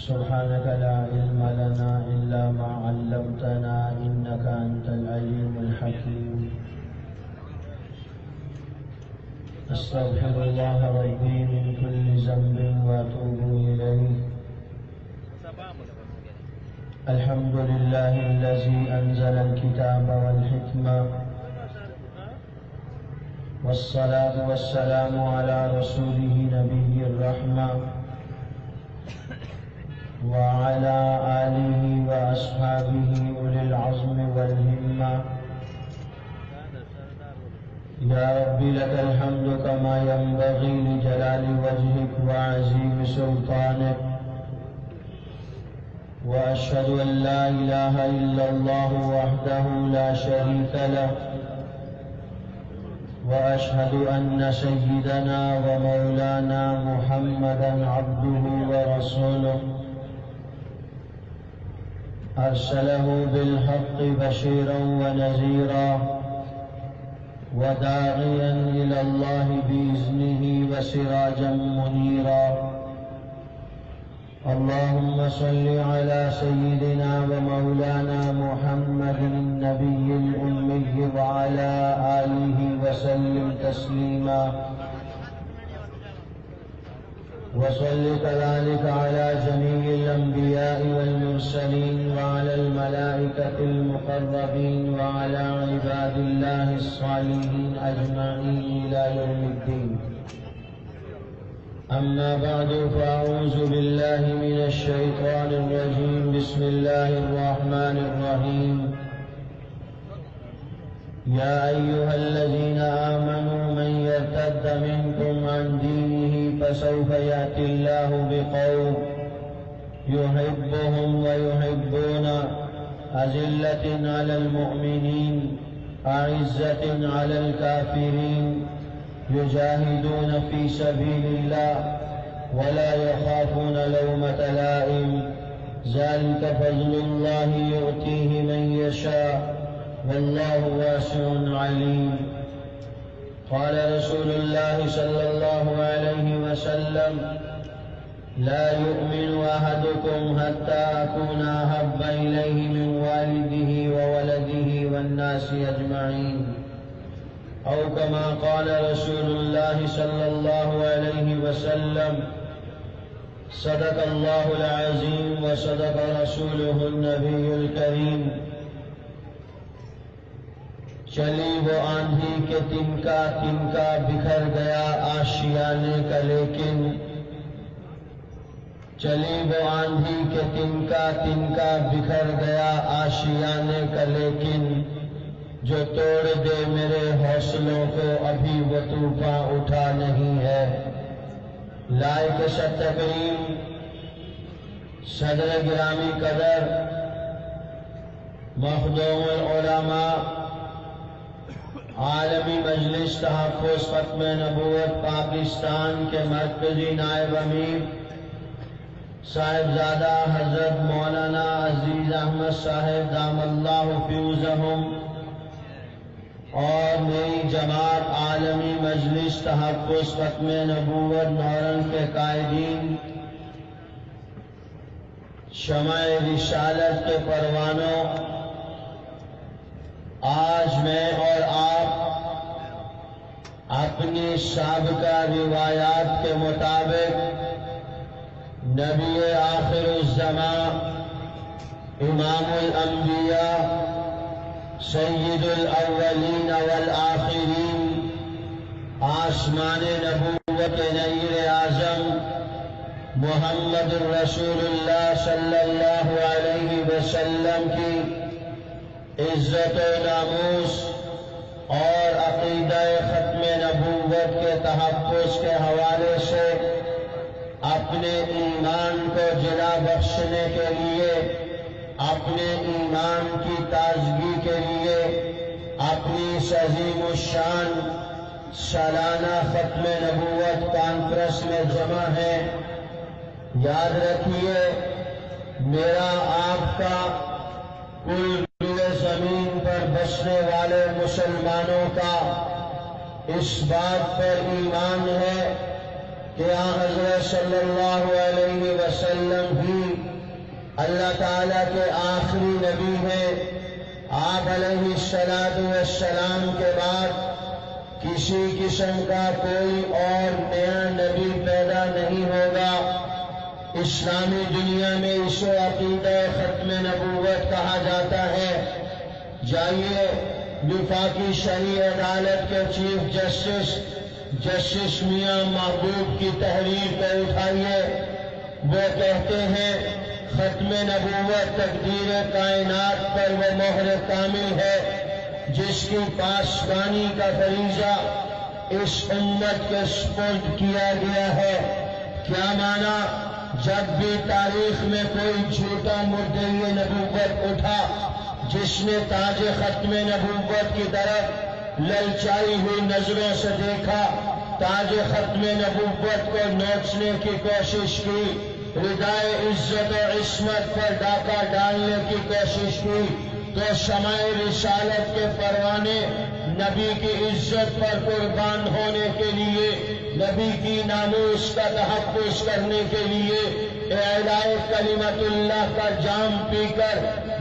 سبحانك لا علم لنا إلا ما علمتنا إنك أنت العليم الحكيم. أستغفر الله ربي من كل ذنب وأتوب إليه. الحمد لله الذي أنزل الكتاب والحكمة، والصلاة والسلام على رسوله نبي الرحمة وعلى آله وأصحابه أولي العزم والهمة. يا رب لك الحمد كما ينبغي لجلال وجهك وعظيم سلطانك، وأشهد أن لا إله إلا الله وحده لا شريك له، وأشهد أن سيدنا ومولانا محمدا عبده ورسوله، أرسله بالحق بشيرا ونذيرا وداعيا إلى الله بإذنه وسراجا منيرا. اللهم صل على سيدنا ومولانا محمد النبي الأمي وعلى آله وسلم تسليما، وصل كذلك على جميع الأنبياء والمرسلين وعلى الملائكة المقربين وعلى عباد الله الصالحين أجمعين إلى يوم الدين. أما بعد، فأعوذ بالله من الشيطان الرجيم. بسم الله الرحمن الرحيم. يا أيها الذين آمنوا من يرتد منكم عن دينه فسوف يأتي الله بقوم يحبهم ويحبون، أذلة على المؤمنين أعزة على الكافرين، يجاهدون في سبيل الله ولا يخافون لومة لائم، ذلك فضل الله يؤتيه من يشاء والله واسع عليم. قال رسول الله صلى الله عليه وسلم: لا يؤمن أحدكم حتى أكون أحب إليه من والده وولده والناس أجمعين، أو كما قال رسول الله صلى الله عليه وسلم: صدق الله العظيم وصدق رسوله النبي الكريم. چلی وہ آندھی کے تنکا تنکا بکھر گیا آشیانے کا لیکن، چلی وہ آندھی کے تنکا تنکا بکھر گیا آشیانے کا لیکن، جو توڑ دے میرے حوصلوں کو ابھی وہ طوفان اٹھا نہیں ہے. لائق شد تکریم صدر گرامی قدر مخدوم العلماء عالمی مجلس تحفظ ختم نبوت پاکستان کے مرکزی نائب امیر صاحبزادہ حضرت مولانا عزیز احمد صاحب دام اللہ فیوزہم، اور نئی جماعت عالمی مجلس تحفظ ختم نبوت نورن کے قائدین، شمع رسالت کے پروانوں، آج میں اور آپ اپنی سابقہ روایات کے مطابق نبی آخر الزمان، امام الانبیاء، سید الاولین والآخرین، آسمان نبوت نیر اعظم محمد الرسول اللہ صلی اللہ علیہ وسلم کی عزت و ناموس اور عقیدہ ختم نبوت کے تحفظ کے حوالے سے اپنے ایمان کو جلا بخشنے کے لیے، اپنے ایمان کی تازگی کے لیے اپنی عظیم الشان سالانہ ختم نبوت کانفرنس میں جمع ہیں. یاد رکھیے، میرا آپ کا کل زمین پر بسنے والے مسلمانوں کا اس بات پر ایمان ہے کہ حضرت صلی اللہ علیہ وسلم ہی اللہ تعالیٰ کے آخری نبی ہیں۔ آپ علیہ السلام کے بعد کسی قسم کا کوئی اور نیا نبی پیدا نہیں ہوگا۔ اسلامی دنیا میں اسے عقیدہ ختم نبوت کہا جاتا ہے۔ جائیے وفاقی شرعی عدالت کے چیف جسٹس میاں محبوب کی تحریر کو اٹھائیے۔ وہ کہتے ہیں ختم نبوت تقدیر کائنات پر وہ مہر کامل ہے جس کی پاسبانی کا فریضہ اس امت کے سپرد کیا گیا ہے۔ کیا معنی؟ جب بھی تاریخ میں کوئی جھوٹا مدعی نبوت اٹھا جس نے تاج ختم نبوت کی طرف للچائی ہوئی نظروں سے دیکھا، تاج ختم نبوت کو نوچنے کی کوشش کی، ردائے عزت و عصمت پر ڈاکہ ڈالنے کی کوشش کی، تو شمع رسالت کے پروانے نبی کی عزت پر قربان ہونے کے لیے، نبی کی ناموس کا تحفظ کرنے کے لیے اعلاء کلمت اللہ کا جام پی کر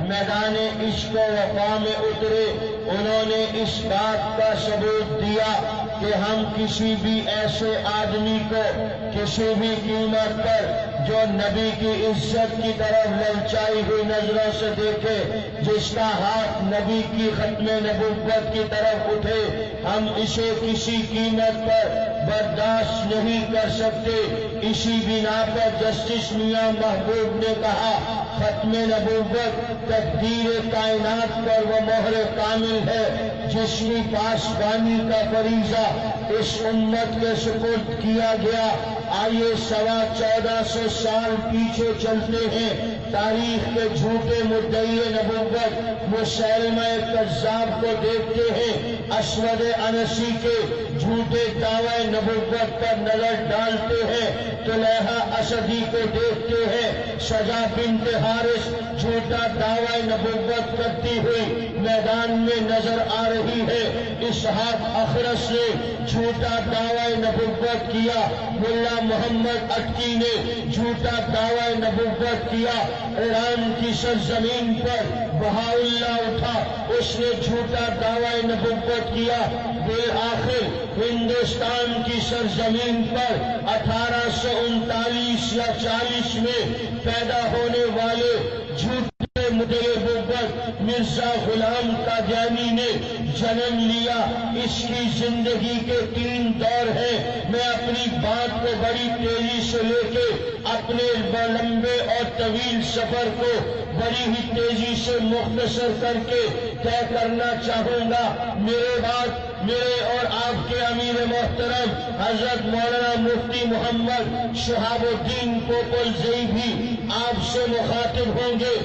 میدان عشق و وفا میں اترے۔ انہوں نے اس بات کا ثبوت دیا کہ ہم کسی بھی ایسے آدمی کو کسی بھی قیمت پر جو نبی کی عزت کی طرف للچائی ہوئی نظروں سے دیکھے، جس کا ہاتھ نبی کی ختم نبوت کی طرف اٹھے، ہم اسے کسی قیمت پر برداشت نہیں کر سکتے۔ اسی بنا پر جسٹس میاں محبوب نے کہا ختم نبوت تقدیر کائنات پر وہ مہر کامل ہے جس کی پاسبانی کا فریضہ اس امت کے سپرد کیا گیا۔ آئیے 1450 سال پیچھے چلتے ہیں، تاریخ کے جھوٹے مدعی نبوت مسیلمہ کذاب کو دیکھتے ہیں، اسود انسی کے جھوٹے دعوی نبوت پر نظر ڈالتے ہیں، طلحہ اسدی کو دیکھتے ہیں، سجا بنت حارث جھوٹا دعوی نبوت کرتی ہوئی میدان میں نظر آ رہی ہے، اسحاق اخرس نے جھوٹا دعوی نبوت کیا، ملا محمد اٹکی نے جھوٹا دعوی نبوت کیا، ایران کی سرزمین پر بہا اللہ اٹھا، اس نے جھوٹا دعوی نبوت کیا، بالآخر ہندوستان کی سرزمین پر 1839 یا 40 میں پیدا ہونے والے جھوٹے مدعی نبوت مرزا غلام قادیانی نے جنم لیا۔ اس کی زندگی کے 3 دور ہیں۔ میں اپنی بات کو بڑی تیزی سے لے کے اپنے لمبے اور طویل سفر کو بڑی ہی تیزی سے مختصر کر کے طے کرنا چاہوں گا۔ میرے اور آپ کے امیر محترم حضرت مولانا مفتی محمد شہاب الدین پوپلزئی بھی آپ سے مخاطب ہوں گے۔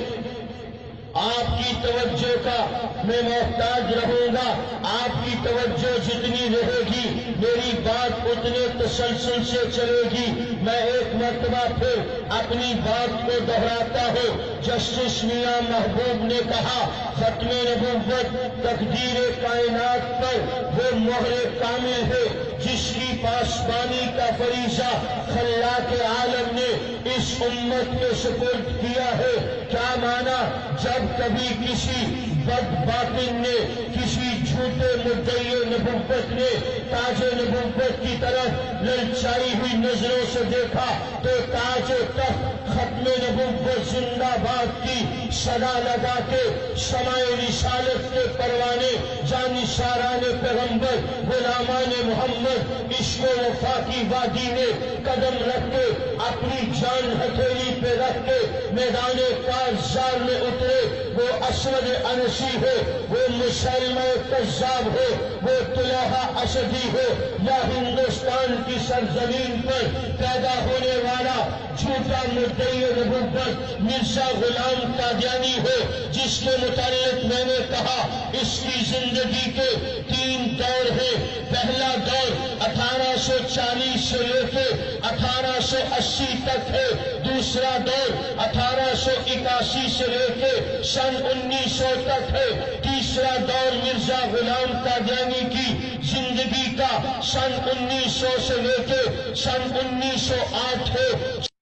آپ کی توجہ کا میں محتاج رہوں گا۔ آپ کی توجہ جتنی رہے گی میری بات اتنے تسلسل سے چلے گی۔ میں ایک مرتبہ پھر اپنی بات کو دہراتا ہوں۔ جسٹس میاں محبوب نے کہا ختم نبوت تقدیر کائنات پر وہ مہر کامل ہے جس کی پاسبانی کا فریضہ خلاق عالم نے اس امت کے سپرد کیا ہے۔ کیا معنی؟ جب کبھی کسی بد باطن نے، کسی جھوٹے مدعی نبوت نے تاج نبوت کی طرف للچائی ہوئی نظروں سے دیکھا تو تاج و تخت ختم نبوت زندہ باد کی صدا لگا کے شمع رسالت کے پروانے جانثاران پیغمبر غلامان محمد عشق و وفا کی وادی میں قدم رکھ کے اپنی جان ہتھیلی پہ رکھ کے میدان کارزار میں اترے۔ وہ اسود انسی ہو، وہ مسیلمہ کذاب ہو، وہ طلحہ اسدی ہو، یا ہندوستان کی سرزمین پر پیدا ہونے والا جھوٹا مدعی نبوت مرزا غلام قادیانی ہو، جس کے متعلق میں نے کہا اس کی زندگی کے 3 دور ہیں۔ پہلا دور 1840 سے لے کے 1880 تک ہے۔ دوسرا دور 1881 سے لے کے سن 1900 تک ہے۔ تیسرا دور مرزا غلام قادیانی کی زندگی کا سن 1900 سے لے کے سن 1908 ہے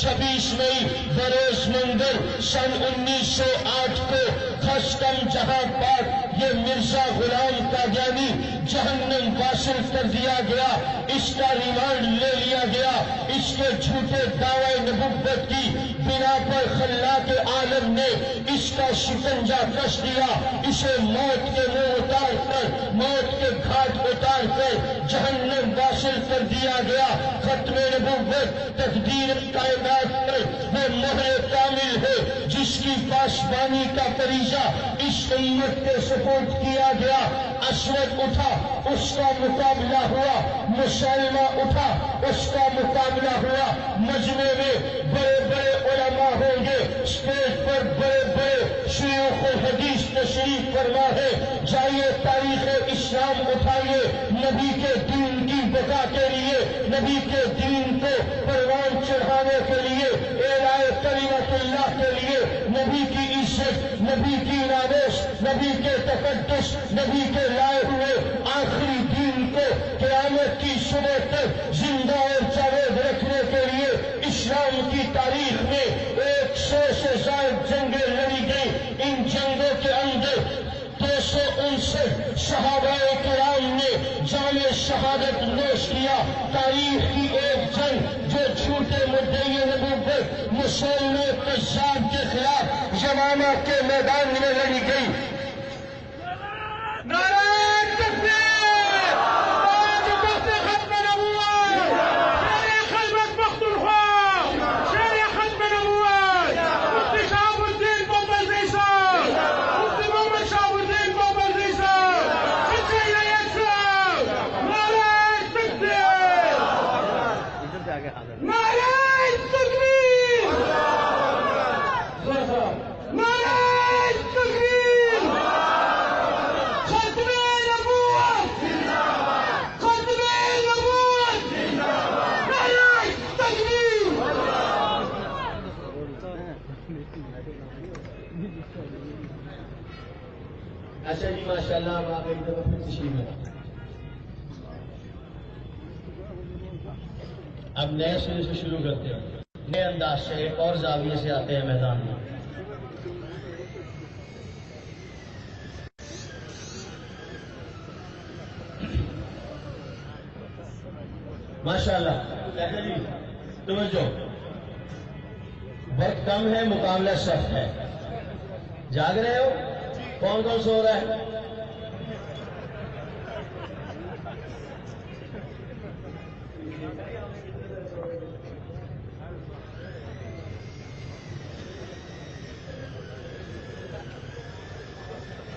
26 مئی بروز منگل سن 1908 کو خستم جہاں پاک یہ مرزا غلام قادیانی جہنم واصل کر دیا گیا، اس کا ریمانڈ لے لیا گیا، اس کے جھوٹے دعوی نبوت کی بنا پر خلاق عالم نے اس کا شکنجہ کش دیا، اسے موت کے منہ اتار کر موت کے گھاٹ اتار کر جہنم واصل کر دیا گیا۔ ختم نبوت تقدیر کائنات پر وہ مہر کامل ہے جس کی پاسبانی کا فریضہ اس امت کے سپرد کیا گیا۔ اسود اٹھا، اس کا مقابلہ ہوا، مسلمہ اٹھا، اس کا مقابلہ ہوا۔ مجمع میں بڑے بڑے علماء ہوں گے، اسٹیج پر بڑے بڑے شیوخ الحدیث تشریف فرما ہے۔ جائیے تاریخ اسلام اٹھائیے، نبی کے دین کی بقا کے لیے، نبی کے دین کو پروان چڑھانے کے لیے، اعلاء کلمت اللہ کے لیے، نبی کی عزت، نبی کی ناموس، نبی کے تقدس، نبی کے لائے ہوئے آخری دین کو قیامت کی صبح تک زندہ اور جاوید رکھنے کے لیے اسلام کی تاریخ میں 100 سے زائد جنگیں لڑی گئی۔ ان جنگوں کے اندر 259 صحابہ کرام نے جام شہادت نوش کیا۔ تاریخ کی ایک جنگ جو جھوٹے مدعی نبوت مسلمے قذاب کے خلاف یمامہ کے میدان میں لڑی گئی۔ نعرہ تکبیر، ختم نبوت، خیبر پختونخوا، ختم نبوت، مفتی شہاب الدین بابر صاحب، مفتی محمد شہاب الدین بابر صاحب، سچے نیت صاحب، نعرہ تکبیر، نعرہ تکبیر، نعرہ تکبیر، ختم نبوت، ختم نبوت، نعرہ تکبیر۔ اچھا جی، ماشاءاللہ، ہم آپ ایک دفعہ پھر تشریف میں اب نئے سرے سے شروع کرتے ہیں، نئے انداز سے ایک اور زاویے سے آتے ہیں میدان میں۔ ماشاءاللہ، جی توجہ، وقت کم ہے، مقابلہ سخت ہے۔ جاگ رہے ہو؟ کون کون سو رہا ہے؟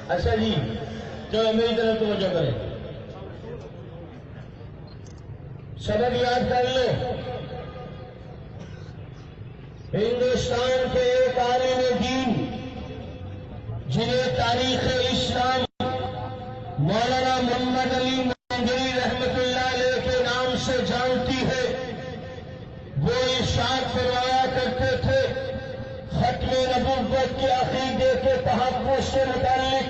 اچھا جی، چلو میری طرف توجہ کریں، سبق یاد کر لو۔ ہندوستان کے ایک عالم دین جنہیں تاریخ اسلام مولانا محمد علی مانگری رحمت اللہ علیہ کے نام سے جانتی ہے، وہ ارشاد فرمایا کرتے تھے، ختم نبوت کے عقیدے کے تحفظ سے متعلق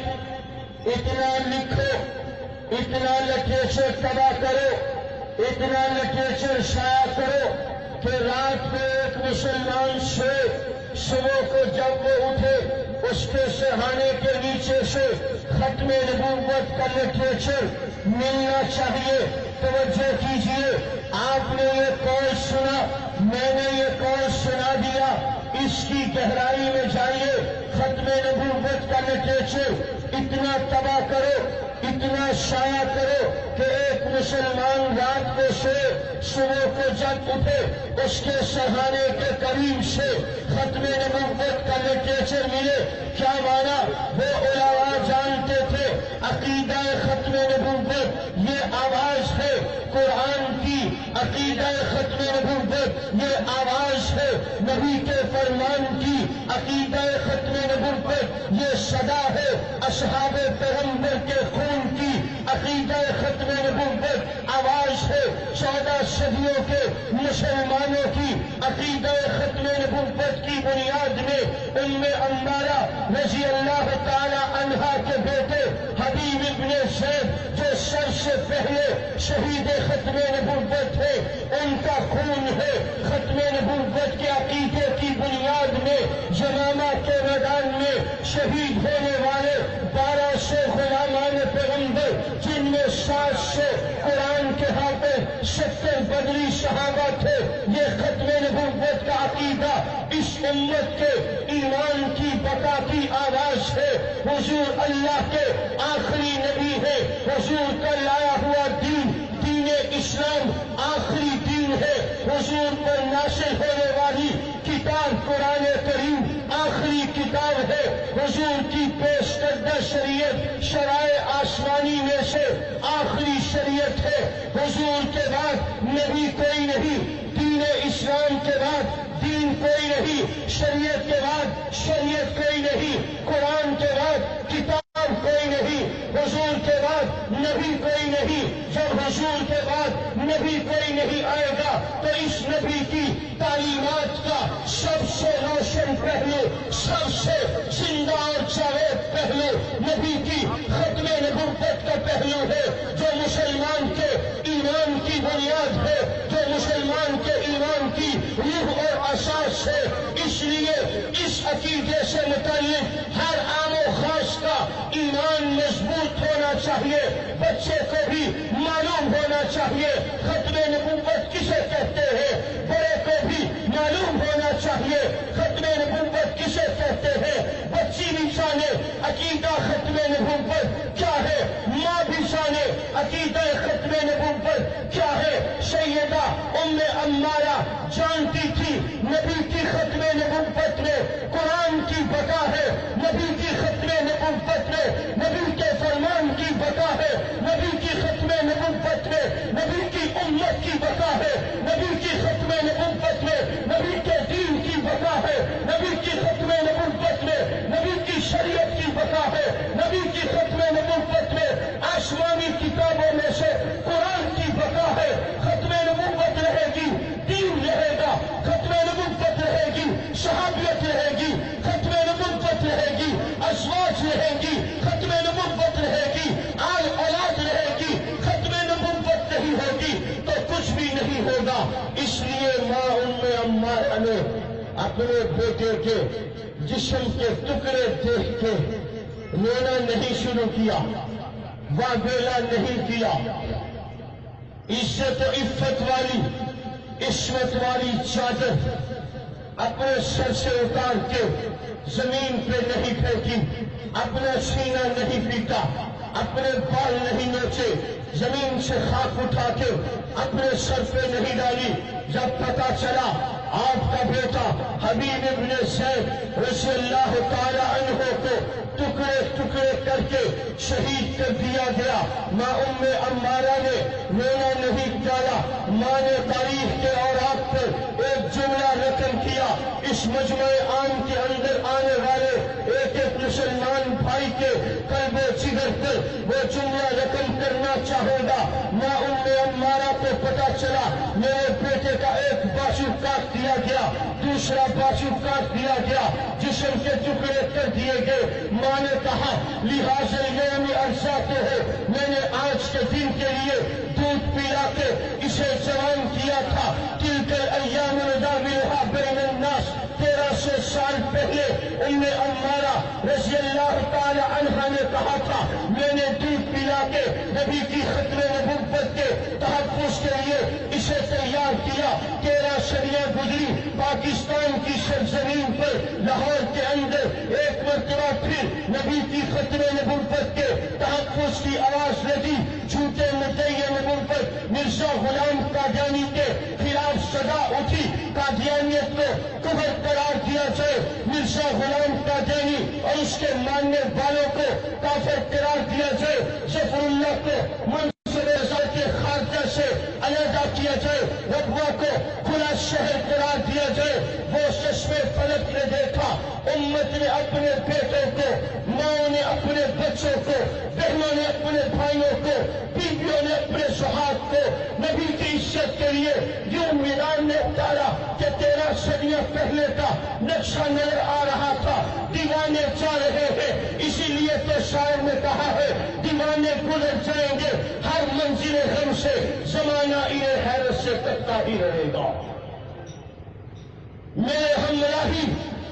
اتنا لکھو، اتنا لٹریچر تباہ کرو، اتنا لٹریچر شائع کرو کہ رات میں ایک مسلمان سوئے، صبح کو جب وہ اٹھے اس کے سہانے کے نیچے سے ختم نبوت کا لٹریچر ملنا چاہیے۔ توجہ کیجئے، آپ نے یہ قول سنا، میں نے یہ قول سنا دیا، اس کی گہرائی میں جائیے۔ ختم نبوت کا لٹریچر اتنا تباہ کرو، اتنا شائع کرو کہ ایک مسلمان رات کو سوئے، صبح کو جب اٹھے اس کے سہانے کے قریب سے ختم نبوت کا لٹریچر ملے۔ کیا مانا؟ وہ علماء جانتے تھے عقیدہ ختم نبوت یہ آواز ہے قرآن کی، عقیدہ ختم نبوت یہ آواز ہے نبی کے فرمان کی، عقیدہ ختم نبوت یہ صدا ہے اصحاب پیغمبر کے خون کی، عقیدہ ختم نبوت آواز ہے 14 صدیوں کے مسلمانوں کی۔ عقیدہ ختم نبوت کی بنیاد میں ام عمارہ رضی اللہ تعالی عنہا کے بیٹے حبیب ابن زید جو سب سے پہلے شہید ختم نبوت ہے، ان کا خون ہے ختم نبوت کے عقیدے کی بنیاد میں یمامہ کے میدان میں شہید ہونے والے 1200 غلامان پیغمبر، جن میں 700 قرآن کے حافظ، 70 بدری صحابہ تھے۔ یہ ختم نبوت کا عقیدہ اس امت کے ایمان کی بقا کی آواز ہے۔ حضور اللہ کے آخری نبی ہے، حضور کا لایا ہوا دین دین اسلام آخری دین ہے، حضور پر نازل ہونے والی کتاب قرآن کریم آخری کتاب ہے، حضور کی پیش کردہ شریعت شرائع آسمانی میں سے آخری شریعت ہے۔ حضور کے بعد نبی کوئی نہیں، دین اسلام کے بعد دین کوئی نہیں، شریعت کے بعد شریعت کوئی نہیں، قرآن کے بعد کتاب کوئی نہیں، حضور کے بعد نبی کوئی نہیں۔ جب حضور کے بعد نبی کوئی نہیں آئے گا تو اس نبی کی تعلیمات کا سب سے روشن پہلو، سب سے زندہ اور جاوید پہلو نبی کی ختم نبوت کا پہلو ہے، جو مسلمان کے ایمان کی بنیاد ہے، جو مسلمان کے ایمان کی روح اور اساس ہے۔ اس لیے اس عقیدے سے متعلق ہر عام و خاص کا ایمان مضبوط ہونا چاہیے، بچے کو بھی معلوم ہونا چاہیے ختم نبوت کسے کہتے ہیں، بڑے کو بھی معلوم ہونا چاہیے ختم نبوت کسے کہتے ہیں، بچی بھی جانے عقیدہ ختم نبوت کیا ہے، ماں بھی جانے عقیدہ ختم نبوت کیا ہے۔ سیدہ ام عمارہ جانتی تھی نبی کی ختم نبوت میں قرآن کی بقا ہے، نبی کی ختم نبوت میں نبی کے فرمان کی بقا ہے، نبی کی ختم نبوت میں نبی کی امت کی بقا ہے، نبی کی ختم نبوت میں نبی کے دین کی بقا ہے، نبی کی ختم نبوت میں نبی کی شریعت کی بقا ہے، نبی کی ختم نبوت میں آسمانی کتابوں میں سے قرآن کی بقا ہے۔ ختم نبوت رہے گی، دین رہے گا، ختم نبوت رہے گی، صحابیت رہے گی، ختم نبوت رہے گی، ازواج رہیں گی، ختم نبوت رہے گی، آل اولاد رہے گی، ختم نبوت نہیں ہوگی تو کچھ بھی نہیں ہوگا۔ اس لیے ماں ام عمارہ نے اپنے بیٹے کے جسم کے ٹکڑے دیکھ کے رونا نہیں شروع کیا، واویلا نہیں کیا، عزت و عفت والی عصمت والی چادر اپنے سر سے اتار کے زمین پہ نہیں پھینکی، اپنا سینہ نہیں پیٹا، اپنے بال نہیں نوچے، زمین سے خاک اٹھا کے اپنے سر پہ نہیں ڈالی۔ جب پتا چلا آپ کا بیٹا حبیب ابن زید رضی اللہ تعالی عنہ کو ٹکڑے ٹکڑے کر کے شہید کر دیا گیا، ماں ام عمارہ نے رونا نہیں ڈالا، ماں نے تاریخ کے اوراق پر ایک جملہ رقم کیا۔ اس مجمع عام کے اندر آنے والے ایک ایک مسلمان بھائی کے قلب و جگر پر وہ جملہ رقم کرنا چاہوں گا۔ ماں ام عمارہ کو پتا چلا میرے بیٹے کا ایک بازو کاٹ دیا گیا، دوسرا بازو کاٹ دیا گیا، جسم کے ٹکڑے کر دیے گئے۔ ماں نے کہا لہٰذا یوم ارزاتے ہو، میں نے آج کے دن کے لیے دودھ پلا کے اسے جوان کیا تھا۔ تلک الایام نداولها بین الناس، 1300 سال پہلے ام عمارہ رضی اللہ تعالی عنہا نے کہا تھا میں نے دودھ پلا کے نبی کی ختم نبوت کے تحفظ کے لیے اسے تیار کیا۔ 13 صدیاں گزری، پاکستان کی سرزمین پر لاہور کے اندر ایک مرتبہ پھر نبی کی ختم نبوت کے تحفظ کی آواز لگی۔ جھوٹے مدعی نبوت مرزا غلام قادیانی کے خلاف صدا اٹھی، قادیانیت کو کفر قرار دیا جائے، مرزا غلام قادیانی اور اس کے ماننے والوں کو کافر قرار دیا جائے، ظفر اللہ کو منصب وزارت خارجہ سے علیحدہ کیا جائے، ربوہ کو کھلا شہر قرار دیا جائے۔ وہ چشم فلک نے دیکھا، امت نے اپنے بیٹوں کو، ماں نے اپنے بچوں کو، بہنوں نے اپنے بھائیوں کو، بیویوں نے اپنے سہاگ کو نبی کی عزت کے لیے یوں میدان میں اتارا کہ 13 صدیاں پہلے کا نقشہ نظر آ رہا تھا۔ دیوانے جا رہے ہیں، اسی لیے تو شاعر نے کہا ہے دیوانے گزر جائیں گے ہر منزل غم سے، زمانہ انہیں حیرت سے تکتا ہی رہے گا۔ میرے ہمراہی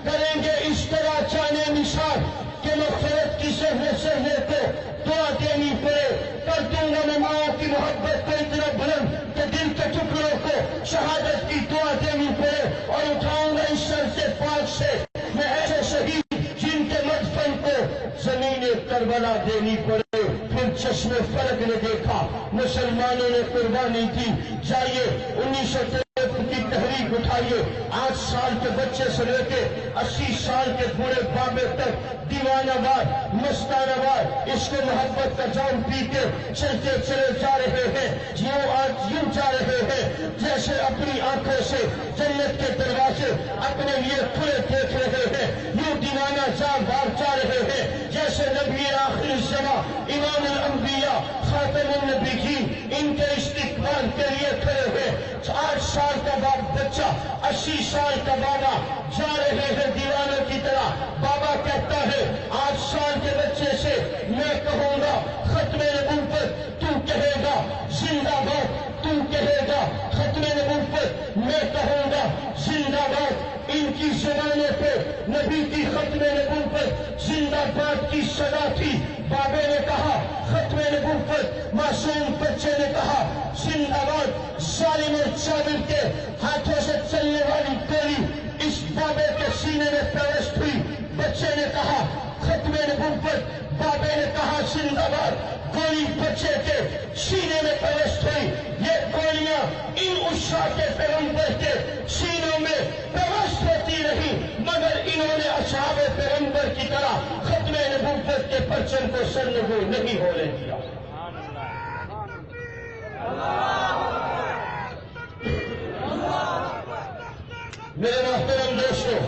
کریں گے اس طرح جانے نثار کہ مغفرت کی سہنے کو دعا دینی پڑے، کر دوں گا میں ماں کی محبت کو اتنا بلند کہ دل کے ٹکڑوں کو شہادت کی دعا دینی پڑے، اور اٹھاؤں گا اس سر سے پاک سے میں ایسے شہید جن کے مدفن کو زمین کربلا دینی پڑے۔ پھر چشم فلک نے دیکھا مسلمانوں نے قربانی دی، جائیے 1963 کی تحریک اٹھائیے، 8 سال کے بچے سے لے کے 80 سال کے بوڑھے بابے تک دیوانہ وار مستانہ وار اس کو محبت کا جام پی کے چلتے چلے جا رہے ہیں، یوں جا رہے ہیں جیسے اپنی آنکھوں سے جنت کے دروازے اپنے لیے کھلے دیکھ رہے ہیں، یوں دیوانہ بار جا رہے ہیں جیسے نبی آخر الزمان امام الانبیاء خاتم النبیین ان کے استقبال کے لیے کھڑے ہوئے۔ 8 سال کا بچہ 80 سال کا بابا جا رہے ہیں دیوانوں کی طرح۔ بابا کہتا ہے 8 سال کے بچے سے میں کہوں گا ختم نبوت، تو کہے گا زندہ باد، تو کہے گا ختم نبوت، میں کہوں گا زندہ باد۔ ان کی زبانوں پہ نبی کی ختم نبوت زندہ باد کی صدا تھی۔ بابے نے کہا ختم نبوت، معصوم بچے نے کہا زندہ باد۔ ظالم اور جابر کے ہاتھوں سے چلنے والی گولی اس بابے کے سینے میں پیوست ہوئی، بچے نے کہا ختم نبوت، بابے نے کہا زندہ باد، گولی بچے کے سینے میں پیوست ہوئی۔ یہ گولیاں ان عشاق پیغمبر کے سینوں میں پیوست ہوتی رہی، مگر انہوں نے اصحاب پیغمبر کی طرح ختم نبوت کے پرچم کو سرنگو نہیں ہونے دیا۔ میرے محترم دوستوں،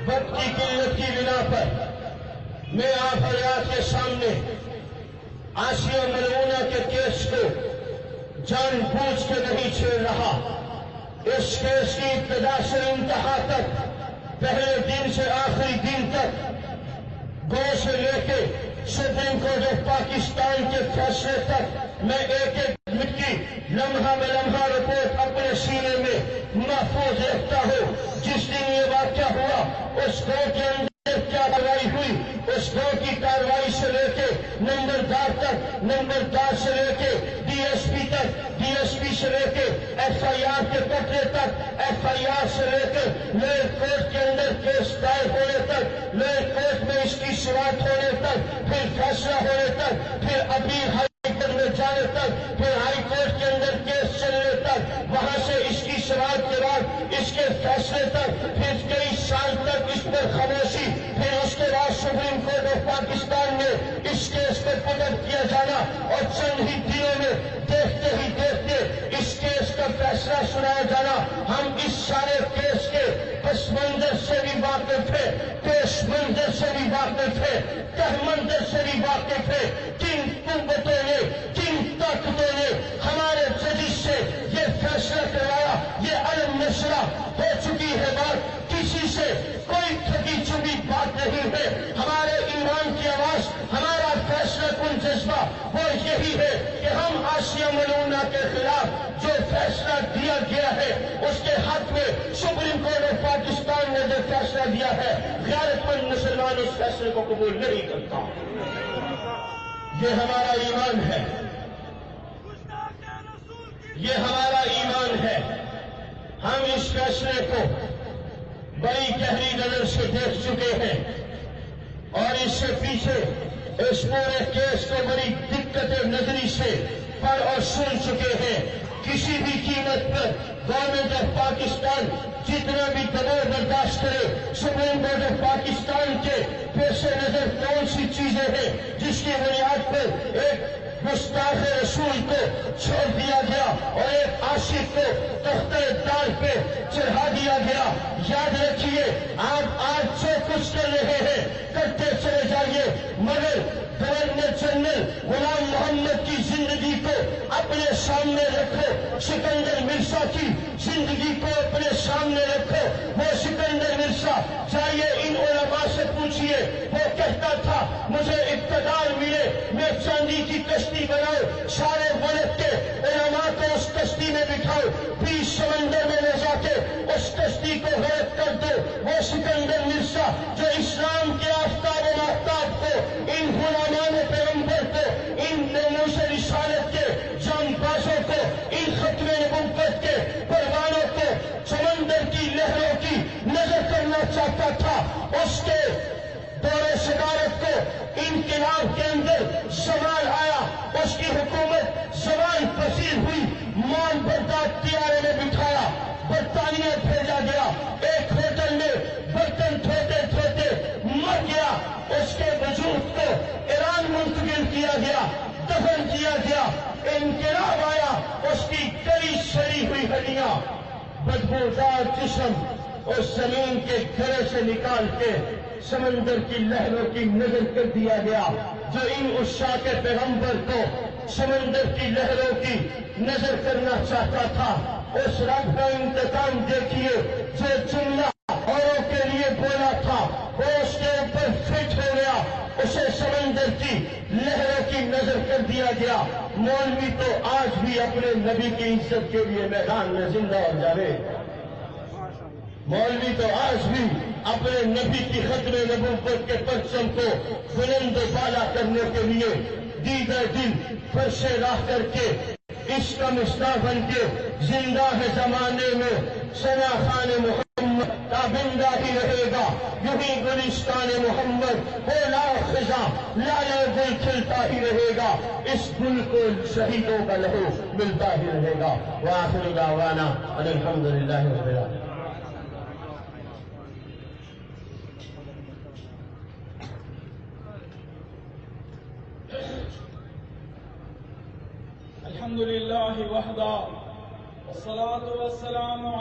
وقت کی قلت کی بنا پر میں آپ حضرات کے سامنے آسیہ ملعونہ کے کیس کو جان بوجھ کے نہیں چھیڑ رہا۔ اس کیس کی ابتدا سے انتہا تک، پہلے دن سے آخری دن تک، گو سے لے کے سپریم کورٹ آف پاکستان کے فیصلے تک میں ایک ایک مٹی لمحہ میں لمحہ رپورٹ اپنے سینے میں محفوظ رکھتا ہوں۔ جس دن یہ واقعہ ہوا اس گو کے اندر کیا کارروائی ہوئی، اس گو کی کارروائی سے لے کے نمبردار تک، نمبردار سے لے کے ڈی ایس پی تک، ڈی ایس پی سے لے کے ایف آئی آر کے پٹرے تک، ایف آئی آر سے لے کے لوئر کورٹ کے اندر کیس دائر ہونے تک، لوئر کورٹ میں اس کی سماعت ہونے تک، پھر فیصلہ ہونے تک، پھر اپیل ہائی کورٹ میں جانے تک، پھر ہائی کورٹ کے اندر کیس چلنے تک، وہاں سے اس کی سماعت کے بعد اس کے فیصلے تک، پھر کئی سال تک اس پر خاموشی، پھر اس کے بعد سپریم کورٹ آف پاکستان میں اس کیس کو پکڑ کیا جانا، اور چند ہی دنوں میں دیکھتے ہی دیکھتے اس کیس کا فیصلہ سنایا جانا۔ ہم اس سارے کیس کے پس منظر سے بھی واقف ہے، پیش منظر سے بھی واقف ہے، تہ منظر سے بھی واقف ہے۔ کن قوتوں نے، کن طاقتوں نے ہمارے ججز سے یہ فیصلہ کروایا، یہ علم نشرہ ہو چکی ہے بات، کسی سے کوئی ٹھگی چبی بات نہیں ہے۔ ہمارے ایمان کی آواز، ہمارا فیصلہ کن جذبہ وہ یہی ہے کہ ہم آسیہ ملعونہ کے خلاف جو فیصلہ دیا گیا ہے اس کے حق میں سپریم کورٹ آف پاکستان نے جو فیصلہ دیا ہے، غیرت مند مسلمان اس فیصلے کو قبول نہیں کرتا۔ یہ ہمارا ایمان ہے، یہ ہمارا ایمان ہے۔ ہم اس فیصلے کو بڑی گہری نظر سے دیکھ چکے ہیں، اور اس سے پیچھے اس پورے کیس کو بڑی دقت نظری سے پڑھ اور سن چکے ہیں۔ کسی بھی قیمت پر گورنمنٹ آف پاکستان جتنا بھی دباؤ برداشت کرے، سپریم کورٹ آف پاکستان کے پیش نظر کون سی چیزیں ہیں جس کی بنیاد پر ایک گستاخ رسول کو چھوڑ دیا گیا اور ایک عاشق کو تختہ دار پہ چڑھا دیا گیا۔ یاد رکھیے، آپ آج جو کچھ کر رہے ہیں کرتے چلے جائیے، مگر گورنر جنرل غلام محمد کی زندگی کو اپنے سامنے رکھو، سکندر مرزا کی زندگی کو اپنے سامنے رکھو۔ وہ سکندر مرزا جائیے ان علماء سے پوچھئے، وہ کہتا تھا مجھے اقتدار ملے میں چاندی کی کشتی بناؤ، سارے ملک کے علماء کو اس کشتی میں بٹھاؤ، 20 سمندر میں لے جا کے اس کشتی کو غرق کر دو۔ وہ سکندر مرزا جو اسلام کے آفتاب و ماہتاب کو، ان غلامان پیغمبر کو، ان ناموس رسالت کے جانبازوں کو، ان ختم نبوت کے پروانوں کو، سمندر کی لہروں کی نظر کرنا چاہتا تھا، اس کے دور صدارت کو انقلاب کے اندر زوال آیا، اس کی حکومت زوال پذیر ہوئی، مال بردار طیارے میں بٹھایا، برطانیہ بھیجا گیا، ایک ہوٹل میں برتن دھوتے دھوتے مر گیا، اس کے وجود کو ایران منتقل کیا گیا، دفن کیا گیا، انقلاب آیا، اس کی کئی سڑی ہوئی ہڈیاں، بدبودار جسم اس زمین کے گھرے سے نکال کے سمندر کی لہروں کی نظر کر دیا گیا۔ جو ان عشاق پیغمبر کو سمندر کی لہروں کی نظر کرنا چاہتا تھا، اس رب کا انتقام دیکھیے، جو جملہ اوروں کے لیے بولا تھا وہ اس کے اوپر فٹ ہو گیا، اسے سمندر کی لہروں کی نظر کر دیا گیا۔ مولوی تو آج بھی اپنے نبی کی عزت کے لیے میدان میں زندہ ہو جاوے، مولوی تو آج بھی اپنے نبی کی ختم نبوت کے پرچم کو بلند و بالا کرنے کے لیے دیگر دن فرش راہ کر کے اس کا مصباح بن کے زندہ ہے زمانے میں۔ ثنا خان محمد تابندہ ہی رہے گا، یوں ہی گلستان محمد وہ لاؤ خزاں لالا گل کھلتا ہی رہے گا، اس گل کو شہیدوں کا لہو ملتا ہی رہے گا۔ وآخر دعوانا ان الحمدللہ رب العالمین۔ الحمد للہ وحدہ والصلاة والسلام علی